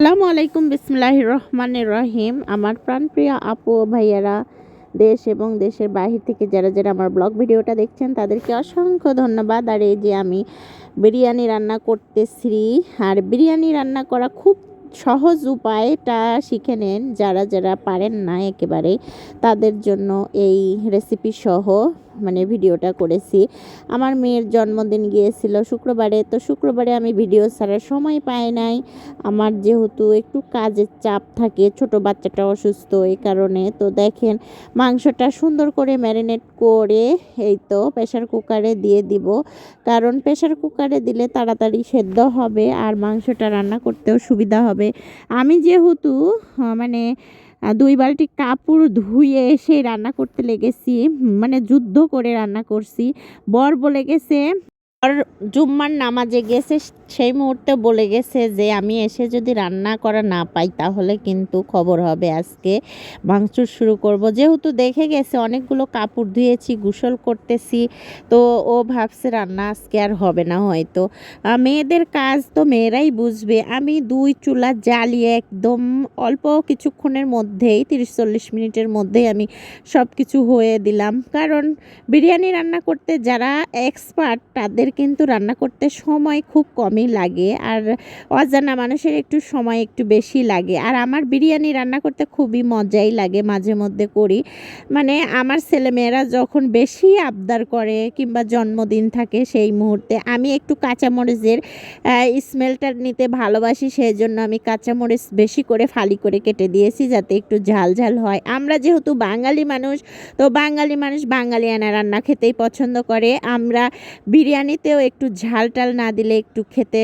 আসসালামু আলাইকুম, বিসমিল্লাহির রহমানির রহিম। আমার প্রাণপ্রিয় আপু ও ভাইয়ারা, দেশ এবং দেশের বাহির থেকে যারা যারা আমার ব্লগ ভিডিওটা দেখছেন তাদেরকে অসংখ্য ধন্যবাদ। আর এই যে আমি বিরিয়ানি রান্না করতেছি, আর বিরিয়ানি রান্না করা খুব সহজ উপায়টা শিখে নেন যারা যারা পারেন না একেবারে, তাদের জন্য এই রেসিপি সহ ভিডিওটা করেছি। আমার মেয়ের জন্মদিন গিয়েছিল শুক্রবারে, তো শুক্রবারে আমি ভিডিও ছাড়ার সময় পাই নাই। আমার যেহেতু একটু কাজের চাপ থাকে, ছোট বাচ্চাটা অসুস্থ, এই কারণে। তো দেখেন, মাংসটা সুন্দর করে ম্যারিনেট করে এই তো প্রেশার কুকারে দিয়ে দিব, কারণ প্রেশার কুকারে দিলে তাড়াতাড়ি সেদ্ধ হবে আর মাংসটা রান্না করতেও সুবিধা হবে। আমি যেহেতু 2 বালতি কাপড় ধুয়ে এসে রান্না করতে লেগেছি, যুদ্ধ করে রান্না করছি। বর বলে গেছে, আর জুম্মার নামাজে গেছে, সেই মুহূর্তে বলে গেছে যে আমি এসে যদি রান্না করা না পাই তাহলে কিন্তু খবর হবে, আজকে ভাঙচুর শুরু করব। যেহেতু দেখে গেছে অনেকগুলো কাপড় ধুয়েছি, গোসল করতেছি, তো ও ভাবছে রান্না আজকে আর হবে না হয়তো। মেয়েদের কাজ তো মেয়েরাই বুঝবে। আমি 2 চুলা জ্বালিয়ে একদম অল্প কিছুক্ষণের মধ্যেই 30-40 মিনিটের মধ্যেই আমি সব কিছু হয়ে দিলাম, কারণ বিরিয়ানি রান্না করতে যারা এক্সপার্ট তাদের কিন্তু রান্না করতে সময় খুব কমই লাগে, আর অজানা মানুষের একটু সময় একটু বেশি লাগে। আর আমার বিরিয়ানি রান্না করতে খুবই মজাই লাগে, মাঝে মধ্যে করি। আমার ছেলেমেয়েরা যখন বেশি আবদার করে কিংবা জন্মদিন থাকে, সেই মুহূর্তে আমি একটু কাঁচামরিচের স্মেলটা নিতে ভালোবাসি, সেই জন্য আমি কাঁচামরিচ বেশি করে ফালি করে কেটে দিয়েছি যাতে একটু ঝাল ঝাল হয়। আমরা যেহেতু বাঙালি মানুষ, তো বাঙালি মানুষ বাঙালিয়ানা রান্না খেতেই পছন্দ করে। আমরা বিরিয়ানিতেও একটু ঝাল টাল না দিলে একটু খেতে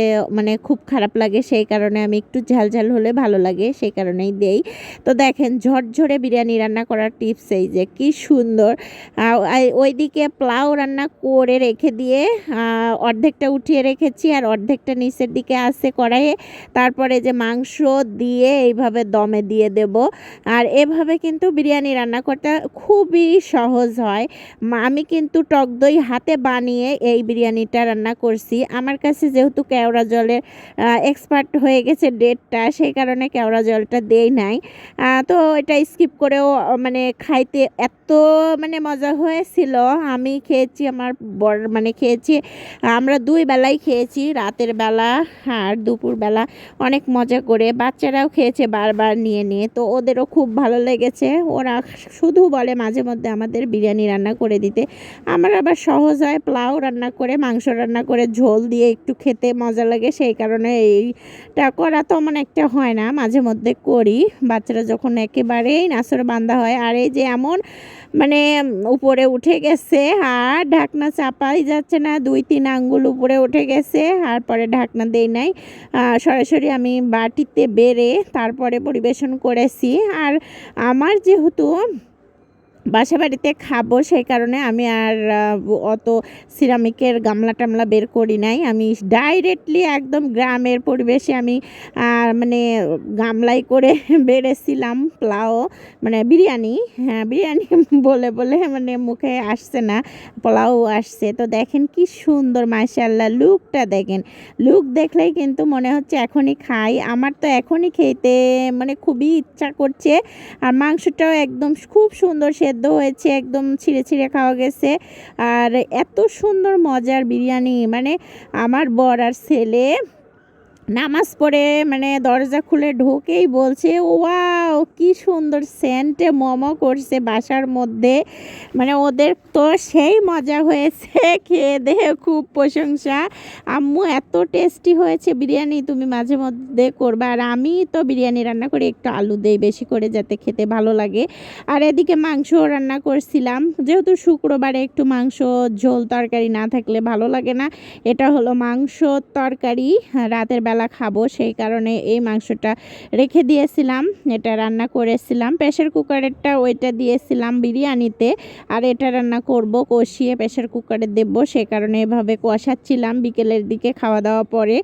খুব খারাপ লাগে, সেই কারণে আমি একটু ঝাল ঝাল হলে ভালো লাগে, সেই কারণেই দেই। তো দেখেন, ঝরঝরে বিরিয়ানি রান্না করার টিপস এই যে কি সুন্দর। ওইদিকে পোলাও রান্না করে রেখে দিয়ে অর্ধেকটা উঠিয়ে রেখেছি আর অর্ধেকটা নিচের দিকে আছে কড়াইয়ে। তারপরে যে মাংস দিয়ে এইভাবে দমে দিয়ে দেব। আর এভাবে কিন্তু বিরিয়ানি রান্না করতে খুবই সহজ হয়। আমি কিন্তু টক দই হাতে বানিয়ে এই বিরিয়ানিটা রান্না করছি। আমার কাছে যেহেতু কেওড়া জলের এক্সপার্ট হয়ে গেছে ডেটটা, সেই কারণে কেওড়া জলটা দেই নাই। তো এটা স্কিপ করেও খাইতে এত মজা হয়েছিল। আমি খেয়েছি, আমার বর খেয়েছি, আমরা 2 বেলাই খেয়েছি, রাতের বেলা আর দুপুরবেলা, অনেক মজা করে। বাচ্চারাও খেয়েছে বারবার নিয়ে নিয়ে, তো ওদেরও খুব ভালো লেগেছে। ওরা শুধু বলে মাঝে মধ্যে আমাদের বিরিয়ানি রান্না করে দিতে। আমার আবার সহজ হয়, পোলাও রান্না করে, মাংস রান্না করে ঝোল দিয়ে একটু খেতে মজা লাগে, সেই কারণে এইটা করা তেমন একটা হয় না, মাঝে মধ্যে করি বাচ্চারা যখন একেবারেই নাছোড় বান্দা হয়। আর এই যে এমন উপরে উঠে গেছে আর ঢাকনা চাপাই যাচ্ছে না, 2-3 আঙ্গুল উপরে উঠে গেছে, আর পরে ঢাকনা দেই নাই। সরাসরি আমি বাটিতে বেড়ে তারপরে পরিবেশন করেছি। আর আমার যেহেতু বাসা বাড়িতে খাবো, সেই কারণে আমি আর অত সিরামিকের গামলা টামলা বের করি নাই। আমি ডাইরেক্টলি একদম গ্রামের পরিবেশে আমি গামলাই করে বেড়েছিলাম পোলাও, বিরিয়ানি। হ্যাঁ, বিরিয়ানি বলে বলে মুখে আসছে না, পোলাও আসছে। তো দেখেন কি সুন্দর, মাশাআল্লাহ, লুকটা দেখেন। লুক দেখলেই কিন্তু মনে হচ্ছে এখনই খাই। আমার তো এখনই খেতে খুবই ইচ্ছা করছে। আর মাংসটাও একদম খুব সুন্দর সেদ্ধ হয়েছে, একদম ছিঁড়ে ছিঁড়ে খাওয়া গেছে। আর এত সুন্দর মজার বিরিয়ানি, আমার বর আর ছেলে নামাজ পড়ে দরজা খুলে ঢোকেই বলছে, ওয়াও কি সুন্দর সেন্টে মোমো করছে বাসার মধ্যে। ওদের তো সেই মজা হয়েছে, খেয়ে দেয়ে খুব প্রশংসা। আম্মু এত টেস্টি হয়েছে বিরিয়ানি, তুমি মাঝে মধ্যে করবা। আর আমি তো বিরিয়ানি রান্না করে একটু আলু দেই বেশি করে, যাতে খেতে ভালো লাগে। আর এদিকে মাংস রান্না করছিলাম, যেহেতু শুক্রবারে একটু মাংস ঝোল তরকারি না থাকলে ভালো লাগে না। এটা হলো মাংস তরকারি, রাতের বেলা খাবো, সেই কারণে এই মাংসটা রেখে দিয়েছিলাম, এটা রান্না করেছিলাম। প্রেশার কুকারেরটা ওইটা দিয়েছিলাম বিরিয়ানিতে, আর এটা রান্না করব, কষিয়ে প্রেশার কুকারে দেবো, সেই কারণে এভাবে কষাচ্ছিলাম বিকেলের দিকে খাওয়া দাওয়া পরে।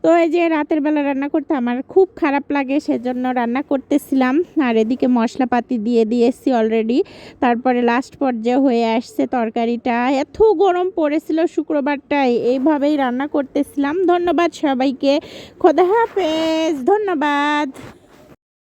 তো এই যে রাতের বেলা রান্না করতে আমার খুব খারাপ লাগে, সেজন্য রান্না করতেছিলাম। আর এদিকে মশলাপাতি দিয়ে দিয়েছি অলরেডি। তারপরে লাস্ট পর্যায়ে হয়ে আসছে তরকারিটা। এত গরম পড়েছিল শুক্রবারটায়, এইভাবেই রান্না করতেছিলাম। ধন্যবাদ সবাইকে। খোদা হাফেজ, ধন্যবাদ।